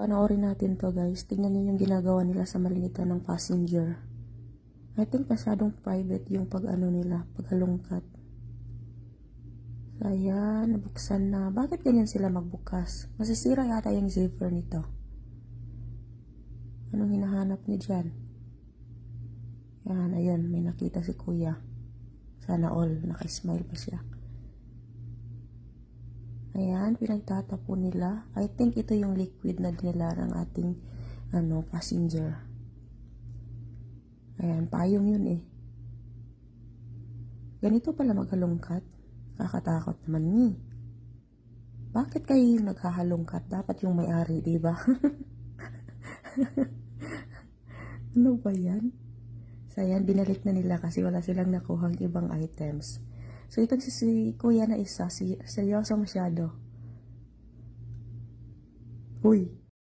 Panoorin natin to guys. Tingnan niyo yung ginagawa nila sa malinitan ng passenger. I think masyadong private yung pag-ano nila, paghalungkat. So, ayan, nabuksan na. Bakit ganyan sila magbukas? Masisira yata yung zipper nito. Anong hinahanap niya dyan? Yan, ayun, may nakita si kuya. Sana all, naka-smile pa siya. Ayan, pinagtatapo nila. I think ito yung liquid na dinilarang ating passenger. Ayan, payong yun eh. Ganito pala maghalungkat. Kakatakot naman ni. Bakit kayo naghahalungkat? Dapat yung may-ari, diba? Ano ba yan? So, ayan, binalik na nila kasi wala silang nakuhang ibang items. So, itong si kuya na isa, seryoso masyado. Uy!